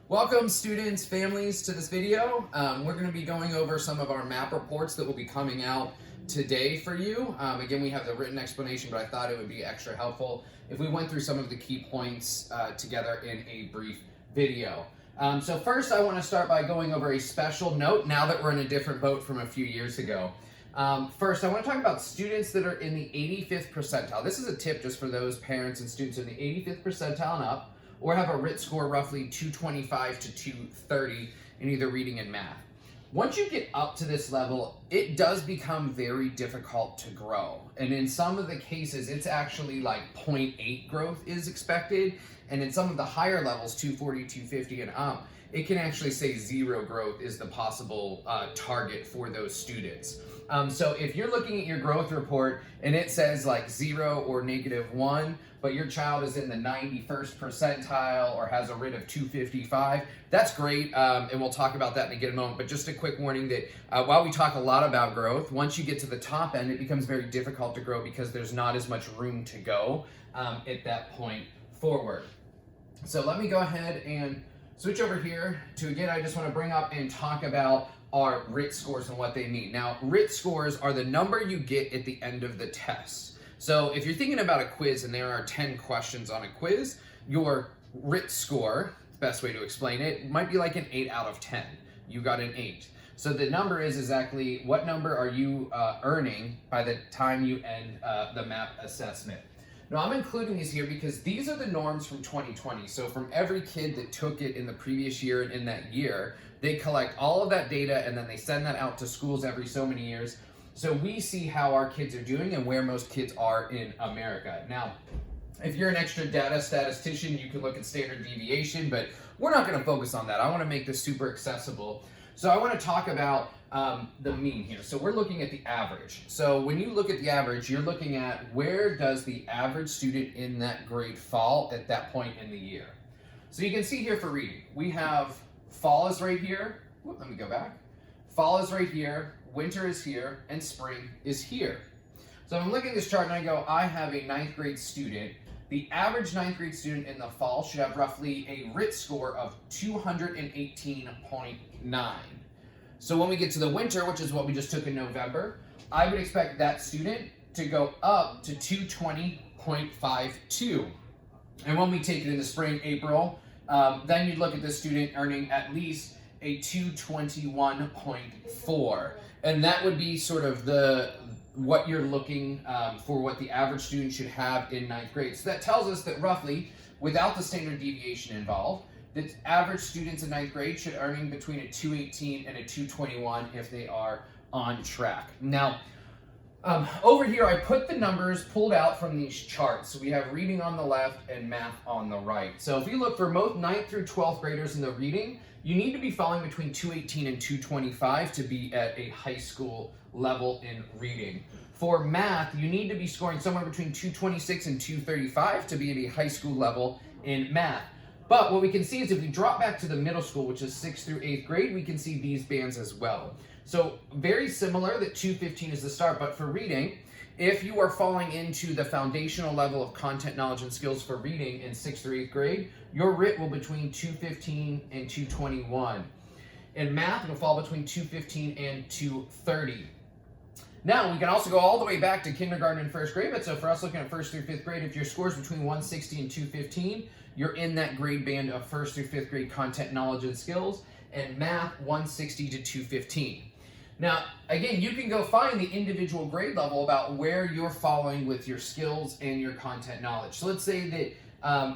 Welcome students, families to this video. We're going to be going over some of our MAP reports that will be coming out today for you. Again, we have the written explanation, but I thought it would be extra helpful if we went through some of the key points together in a brief video. So first I want to start by going over a special note now that we're in a different boat from a few years ago. First, I want to talk about students that are in the 85th percentile. This is a tip just for those parents and students in the 85th percentile and up, or have a RIT score roughly 225 to 230 in either reading and math. Once you get up to this level, it does become very difficult to grow. And in some of the cases, it's actually like 0.8 growth is expected. And in some of the higher levels, 240, 250 and up, it can actually say zero growth is the possible target for those students. So if you're looking at your growth report and it says like 0 or -1, but your child is in the 91st percentile or has a RIT of 255, that's great, and we'll talk about that in a moment. But just a quick warning that while we talk a lot about growth, once you get to the top end, it becomes very difficult to grow because there's not as much room to go at that point forward. So let me go ahead and switch over here to, again, I just want to bring up and talk about our RIT scores and what they mean. Now, RIT scores are the number you get at the end of the test. So if you're thinking about a quiz and there are 10 questions on a quiz, your RIT score, best way to explain it, might be like an 8 out of 10. You got an 8. So the number is exactly what number are you earning by the time you end the MAP assessment. Now, I'm including these here because these are the norms from 2020. So from every kid that took it in the previous year and in that year, they collect all of that data and then they send that out to schools every so many years. So we see how our kids are doing and where most kids are in America. Now, if you're an extra data statistician, you can look at standard deviation, but we're not going to focus on that. I want to make this super accessible. So I want to talk about the mean here. So we're looking at the average. So when you look at the average, you're looking at where does the average student in that grade fall at that point in the year. So you can see here for reading, we have fall is right here. Whoop, let me go back. Fall is right here, winter is here, and spring is here. So I'm looking at this chart and I go, I have a 9th grade student. The average 9th grade student in the fall should have roughly a RIT score of 218.9. So when we get to the winter, which is what we just took in November, I would expect that student to go up to 220.52. And when we take it in the spring, April, then you'd look at the student earning at least a 221.4. And that would be sort of what you're looking for what the average student should have in 9th grade. So that tells us that roughly, without the standard deviation involved, the average students in 9th grade should earning between a 218 and a 221 if they are on track. Now, over here, I put the numbers pulled out from these charts. So we have reading on the left and math on the right. So if you look for most 9th through 12th graders in the reading, you need to be falling between 218 and 225 to be at a high school level in reading. For math, you need to be scoring somewhere between 226 and 235 to be at a high school level in math. But what we can see is if we drop back to the middle school, which is 6th through 8th grade, we can see these bands as well. So very similar that 215 is the start, but for reading, if you are falling into the foundational level of content, knowledge, and skills for reading in 6th through 8th grade, your RIT will be between 215 and 221. In math, it'll fall between 215 and 230. Now, we can also go all the way back to kindergarten and 1st grade, but so for us looking at 1st through 5th grade, if your score is between 160 and 215, you're in that grade band of 1st through 5th grade content, knowledge, and skills, and math 160 to 215. Now, again, you can go find the individual grade level about where you're falling with your skills and your content knowledge. So let's say that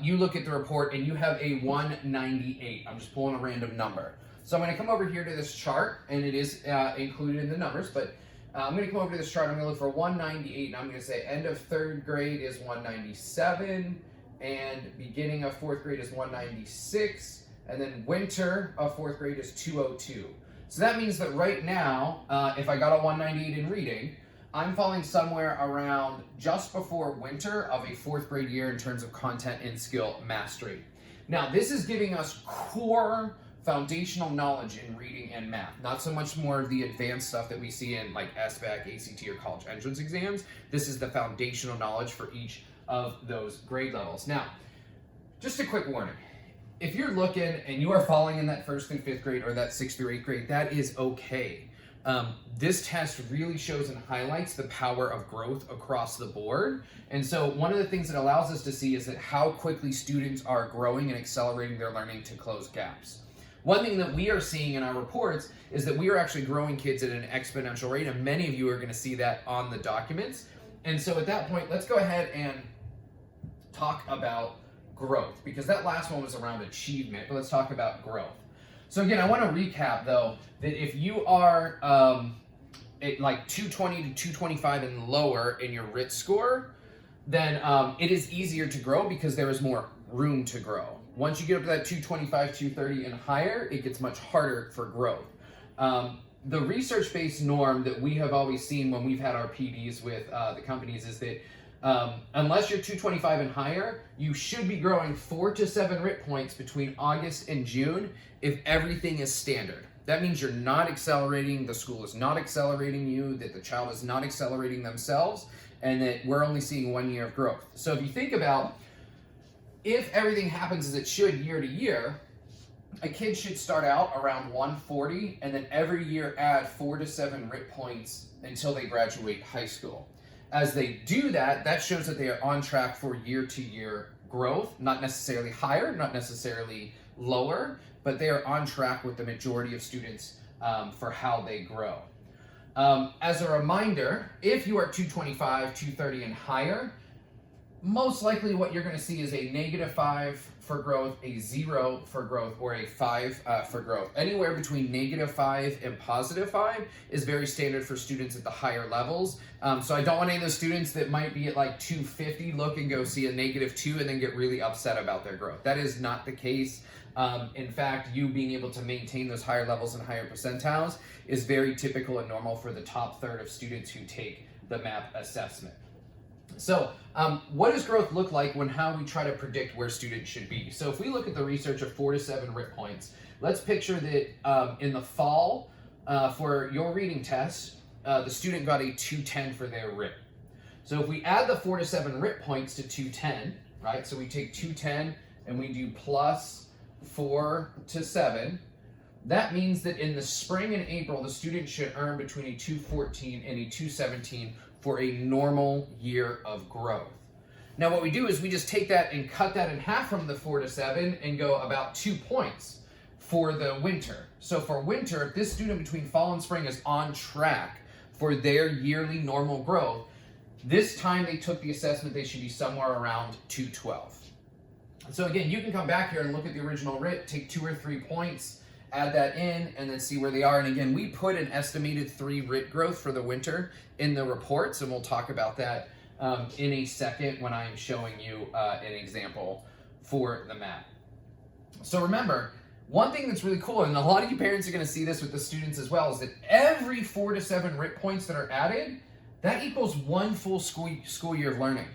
you look at the report and you have a 198. I'm just pulling a random number. So I'm going to come over here to this chart, and it is included in the numbers, but I'm going to come over to this chart. I'm going to look for 198, and I'm going to say end of 3rd grade is 197, and beginning of 4th grade is 196, and then winter of 4th grade is 202. So that means that right now, if I got a 198 in reading, I'm falling somewhere around just before winter of a 4th grade year in terms of content and skill mastery. Now, this is giving us core foundational knowledge in reading and math, not so much more of the advanced stuff that we see in like SBAC, ACT, or college entrance exams. This is the foundational knowledge for each of those grade levels. Now, just a quick warning. if you're looking and you are falling in that 1st through 5th grade or that 6th through 8th grade, that is okay. This test really shows and highlights the power of growth across the board. And so one of the things that allows us to see is that how quickly students are growing and accelerating their learning to close gaps. One thing that we are seeing in our reports is that we are actually growing kids at an exponential rate, and many of you are going to see that on the documents. And so at that point, let's go ahead and talk about growth, because that last one was around achievement, but let's talk about growth. So again, I want to recap though, that if you are at like 220 to 225 and lower in your RIT score, then it is easier to grow because there is more room to grow. Once you get up to that 225, 230 and higher, it gets much harder for growth. The research-based norm that we have always seen when we've had our PDs with the companies is that unless you're 225 and higher, you should be growing 4 to 7 RIT points between August and June if everything is standard. That means you're not accelerating, the school is not accelerating you, that the child is not accelerating themselves, and that we're only seeing 1 year of growth. So if you think about if everything happens as it should year to year, a kid should start out around 140 and then every year add 4 to 7 RIT points until they graduate high school. As they do that, that shows that they are on track for year-to-year growth, not necessarily higher, not necessarily lower, but they are on track with the majority of students for how they grow. As a reminder, if you are 225, 230 and higher, most likely what you're going to see is a -5 for growth, a 0 for growth, or a 5 for growth. Anywhere between -5 and +5 is very standard for students at the higher levels. So I don't want any of those students that might be at like 250 look and go see a -2 and then get really upset about their growth. That is not the case. In fact, you being able to maintain those higher levels and higher percentiles is very typical and normal for the top third of students who take the MAP assessment. So what does growth look like when how we try to predict where students should be? So if we look at the research of 4 to 7 RIT points, let's picture that in the fall for your reading test, the student got a 210 for their RIT. So if we add the 4 to 7 RIT points to 210, right? So we take 210 and we do plus 4 to 7. That means that in the spring and April, the student should earn between a 214 and a 217 for a normal year of growth. Now what we do is we just take that and cut that in half from the 4 to 7 and go about 2 points for the winter. So for winter, if this student between fall and spring is on track for their yearly normal growth, this time they took the assessment, they should be somewhere around 212. So again, you can come back here and look at the original RIT, take 2 or 3 points, add that in, and then see where they are. And again, we put an estimated 3 RIT growth for the winter in the reports, and we'll talk about that in a second when I am showing you an example for the MAP. So remember, one thing that's really cool, and a lot of you parents are going to see this with the students as well, is that every 4 to 7 RIT points that are added, that equals 1 full school year of learning.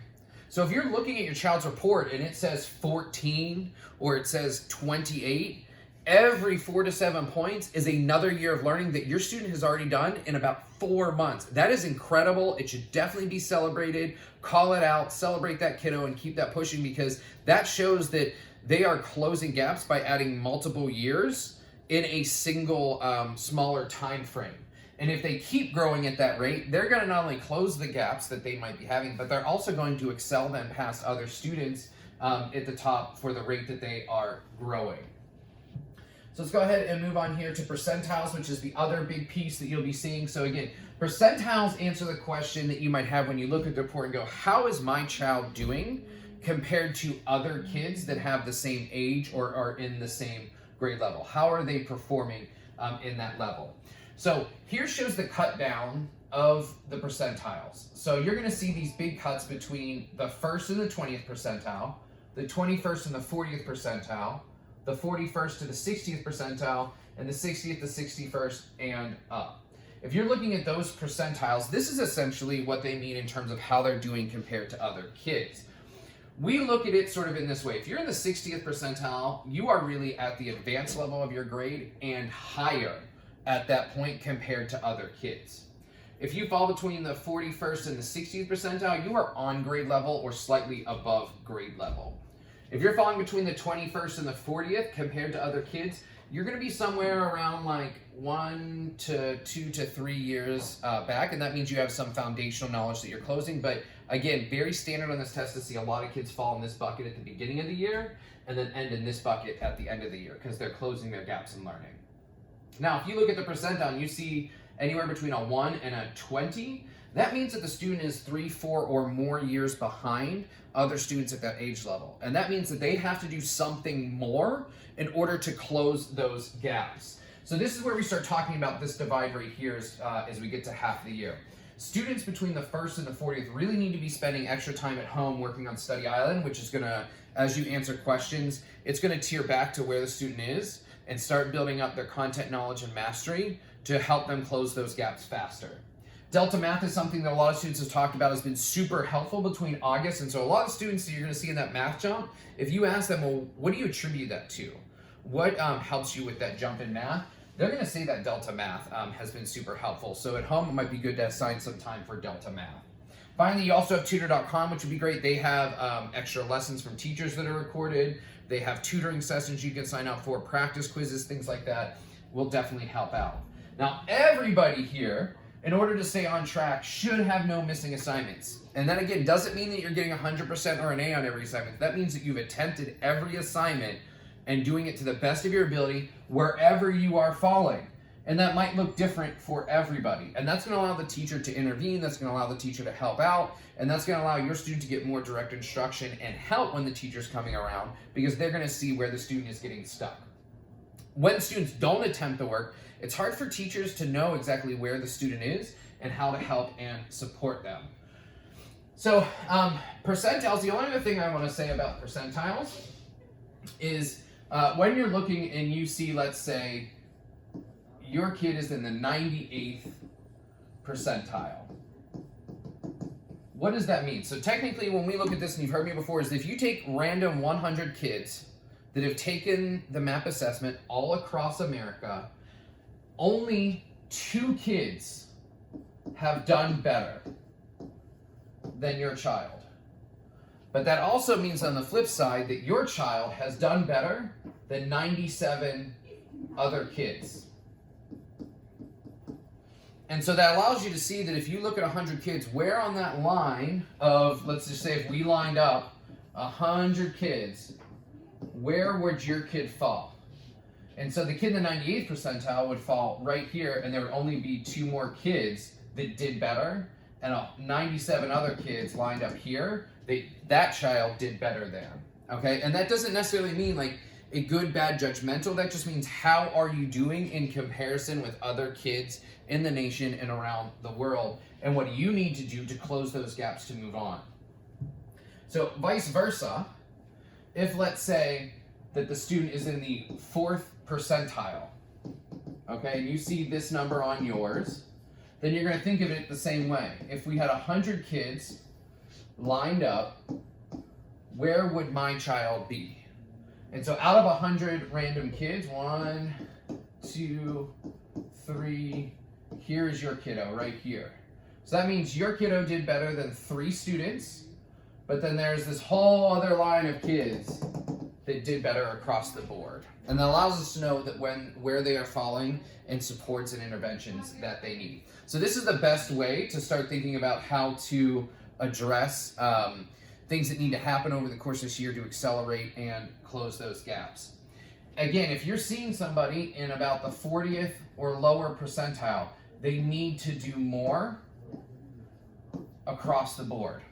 So if you're looking at your child's report and it says 14 or it says 28, every 4 to 7 points is another year of learning that your student has already done in about 4 months. That is incredible. It should definitely be celebrated. Call it out, celebrate that kiddo, and keep that pushing, because that shows that they are closing gaps by adding multiple years in a single smaller time frame. And if they keep growing at that rate, they're going to not only close the gaps that they might be having, but they're also going to excel them past other students at the top for the rate that they are growing. So let's go ahead and move on here to percentiles, which is the other big piece that you'll be seeing. So again, percentiles answer the question that you might have when you look at the report and go, how is my child doing compared to other kids that have the same age or are in the same grade level? How are they performing in that level? So here shows the cut down of the percentiles. So you're going to see these big cuts between the 1st and the 20th percentile, the 21st and the 40th percentile, the 41st to the 60th percentile, and the 60th to 61st and up. If you're looking at those percentiles, this is essentially what they mean in terms of how they're doing compared to other kids. We look at it sort of in this way. If you're in the 60th percentile, you are really at the advanced level of your grade and higher at that point compared to other kids. If you fall between the 41st and the 60th percentile, you are on grade level or slightly above grade level. If you're falling between the 21st and the 40th compared to other kids, you're going to be somewhere around like 1 to 2 to 3 years back, and that means you have some foundational knowledge that you're closing. But again, very standard on this test to see a lot of kids fall in this bucket at the beginning of the year and then end in this bucket at the end of the year because they're closing their gaps in learning. Now, if you look at the percentile and you see anywhere between a 1 and a 20, that means that the student is 3, 4, or more years behind other students at that age level. And that means that they have to do something more in order to close those gaps. So this is where we start talking about this divide right here as we get to half the year. Students between the 1st and the 40th really need to be spending extra time at home working on Study Island, which is gonna, as you answer questions, it's gonna tier back to where the student is and start building up their content knowledge and mastery to help them close those gaps faster. Delta Math is something that a lot of students have talked about has been super helpful between August, and so a lot of students that you're going to see in that math jump, if you ask them, well, what do you attribute that to? What helps you with that jump in math? They're going to say that Delta Math has been super helpful. So at home, it might be good to assign some time for Delta Math. Finally, you also have tutor.com, which would be great. They have extra lessons from teachers that are recorded. They have tutoring sessions you can sign up for, practice quizzes, things like that will definitely help out. Now, everybody here, in order to stay on track, should have no missing assignments. And that, again, doesn't mean that you're getting 100% or an A on every assignment. That means that you've attempted every assignment and doing it to the best of your ability wherever you are falling. And that might look different for everybody. And that's going to allow the teacher to intervene. That's going to allow the teacher to help out. And that's going to allow your student to get more direct instruction and help when the teacher's coming around because they're going to see where the student is getting stuck. When students don't attempt the work, it's hard for teachers to know exactly where the student is and how to help and support them. So percentiles, the only other thing I want to say about percentiles is when you're looking and you see, let's say, your kid is in the 98th percentile. What does that mean? So technically, when we look at this, and you've heard me before, is if you take random 100 kids that have taken the MAP assessment all across America, only 2 kids have done better than your child. But that also means on the flip side that your child has done better than 97 other kids. And so that allows you to see that if you look at 100 kids, where on that line of, let's just say if we lined up 100 kids, where would your kid fall? And so the kid in the 98th percentile would fall right here, and there would only be 2 more kids that did better, and 97 other kids lined up here, that child did better than. Okay? And that doesn't necessarily mean like a good, bad, judgmental. That just means how are you doing in comparison with other kids in the nation and around the world, and what do you need to do to close those gaps to move on? So vice versa, if let's say that the student is in the 4th percentile, okay, and you see this number on yours, then you're going to think of it the same way. If we had 100 kids lined up, where would my child be? And so out of 100 random kids, 1, 2, 3, here's your kiddo right here. So that means your kiddo did better than 3 students, but then there's this whole other line of kids that did better across the board. And that allows us to know that where they are falling and supports and interventions that they need. So this is the best way to start thinking about how to address things that need to happen over the course of this year to accelerate and close those gaps. Again, if you're seeing somebody in about the 40th or lower percentile, they need to do more across the board.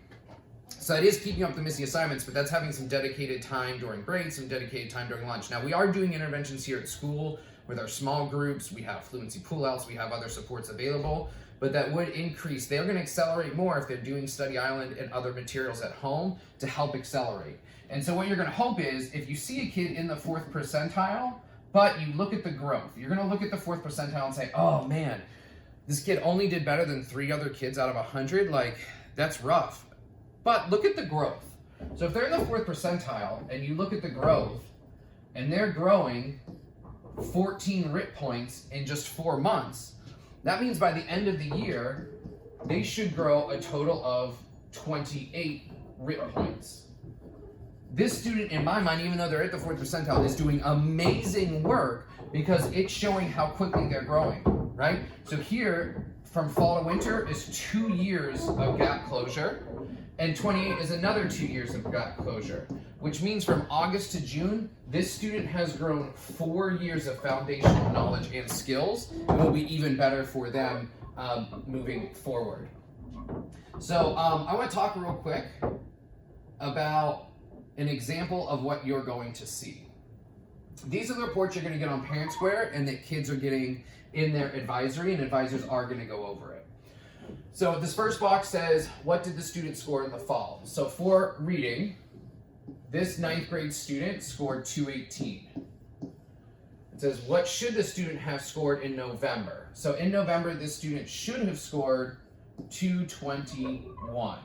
So it is keeping up the missing assignments, but that's having some dedicated time during breaks, some dedicated time during lunch. Now, we are doing interventions here at school with our small groups. We have fluency pullouts. We have other supports available, but that would increase. They're going to accelerate more if they're doing Study Island and other materials at home to help accelerate. And so what you're going to hope is if you see a kid in the 4th percentile, but you look at the growth, you're going to look at the 4th percentile and say, oh man, this kid only did better than 3 other kids out of 100. Like, that's rough. But look at the growth. So if they're in the 4th percentile and you look at the growth and they're growing 14 RIT points in just 4 months, that means by the end of the year, they should grow a total of 28 RIT points. this student, in my mind, even though they're at the 4th percentile, is doing amazing work because it's showing how quickly they're growing, right? So here, from fall to winter is 2 years of gap closure, and 28 is another 2 years of gap closure, which means from August to June, this student has grown 4 years of foundational knowledge and skills, and will be even better for them moving forward. So I want to talk real quick about an example of what you're going to see. These are the reports you're going to get on Parent Square and that kids are getting in their advisory, and advisors are going to go over it. So this first box says, what did the student score in the fall? So for reading, this 9th grade student scored 218. It says, what should the student have scored in November? So in November, this student should have scored 221.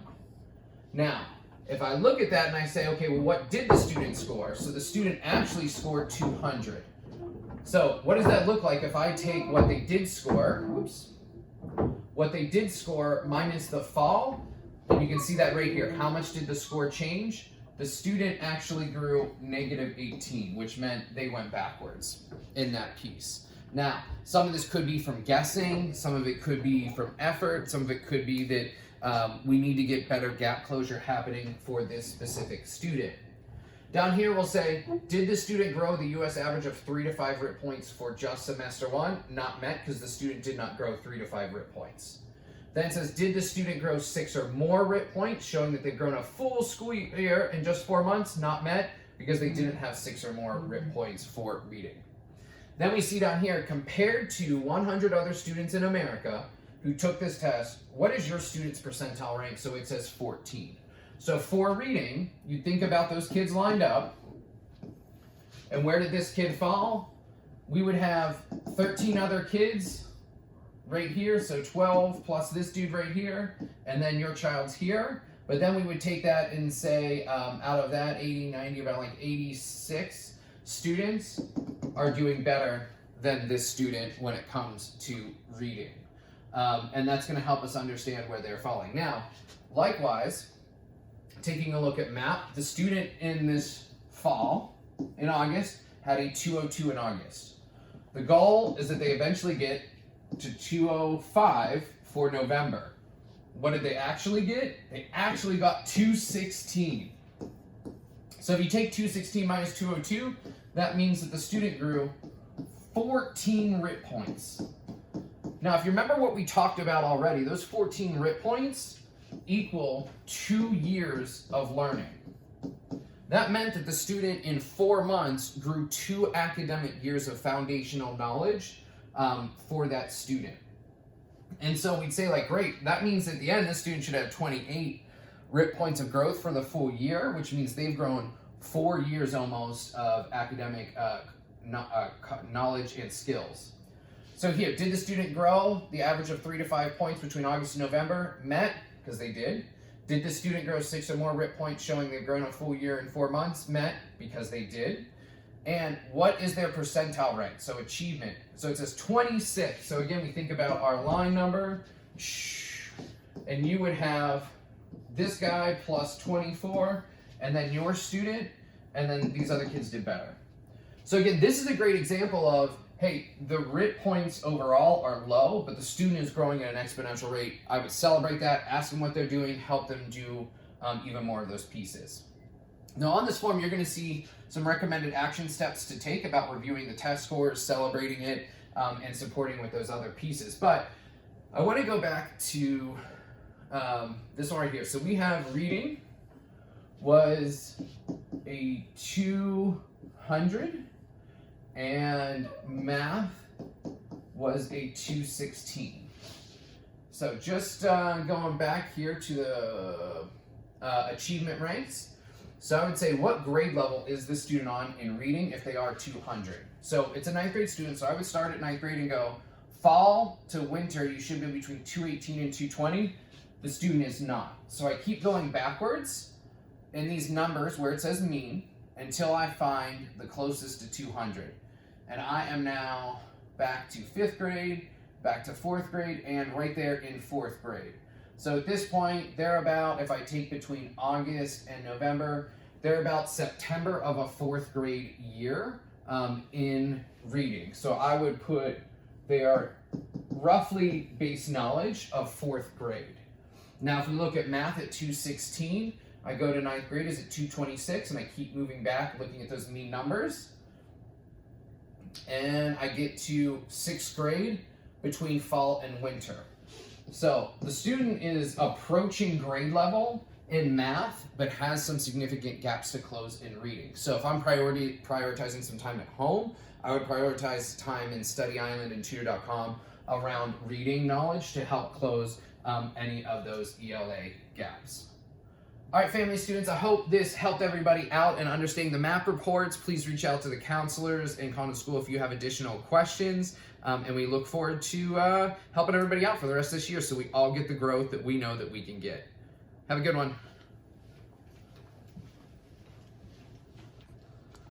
Now, if I look at that and I say, okay, well, what did the student score? So the student actually scored 200. So what does that look like if I take what they did score, what they did score minus the fall, and you can see that right here. How much did the score change? The student actually grew -18, which meant they went backwards in that piece. Now, some of this could be from guessing, some of it could be from effort, some of it could be that we need to get better gap closure happening for this specific student. Down here we'll say, did the student grow the US average of 3 to 5 RIT points for just semester 1? Not met, because the student did not grow 3 to 5 RIT points. Then it says, did the student grow 6 or more RIT points, showing that they've grown a full school year in just 4 months? Not met, because they didn't have 6 or more RIT points for reading. Then we see down here, compared to 100 other students in America who took this test, what is your student's percentile rank? So it says 14. So for reading, you think about those kids lined up, and where did this kid fall? We would have 13 other kids right here, so 12 plus this dude right here, and then your child's here. But then we would take that and say, out of that 80, 90, about like 86 students are doing better than this student when it comes to reading. And that's going to help us understand where they're falling. Now, likewise, taking a look at MAP, the student in this fall, in August, had a 202 in August. The goal is that they eventually get to 205 for November. What did they actually get? They actually got 216. So if you take 216 minus 202, that means that the student grew 14 RIT points. Now, if you remember what we talked about already, those 14 RIT points equal 2 years of learning. That meant that the student in 4 months grew 2 academic years of foundational knowledge for that student. And so we'd say, like, great, that means at the end, this student should have 28 RIT points of growth for the full year, which means they've grown 4 years almost of academic knowledge and skills. So here, did the student grow the average of 3 to 5 points between August and November? Met, because they did. Did the student grow 6 or more RIT points, showing they've grown a full year in 4 months? Met, because they did. And what is their percentile rank? So achievement. So it says 26. So again, we think about our line number, and you would have this guy plus 24, and then your student, and then these other kids did better. So again, this is a great example of, hey, the RIT points overall are low, but the student is growing at an exponential rate. I would celebrate that, ask them what they're doing, help them do even more of those pieces. Now on this form, you're going to see some recommended action steps to take about reviewing the test scores, celebrating it, and supporting with those other pieces. But I want to go back to this one right here. So we have reading was a 200, and math was a 216. So just going back here to the achievement ranks. So I would say, what grade level is this student on in reading if they are 200? So it's a 9th grade student, so I would start at 9th grade and go, fall to winter, you should be between 218 and 220. The student is not. So I keep going backwards in these numbers where it says mean until I find the closest to 200. And I am now back to 5th grade, back to 4th grade, and right there in 4th grade. So at this point, they're about, if I take between August and November, they're about September of a 4th grade year in reading. So I would put they are roughly base knowledge of 4th grade. Now, if we look at math at 216, I go to 9th grade is at 226, and I keep moving back, looking at those mean numbers. And I get to 6th grade between fall and winter. So the student is approaching grade level in math, but has some significant gaps to close in reading. So if I'm prioritizing some time at home, I would prioritize time in Study Island and Tutor.com around reading knowledge to help close any of those ELA gaps. All right, family students, I hope this helped everybody out in understanding the MAP reports. Please reach out to the counselors in Condon School if you have additional questions. And we look forward to helping everybody out for the rest of this year so we all get the growth that we know that we can get. Have a good one.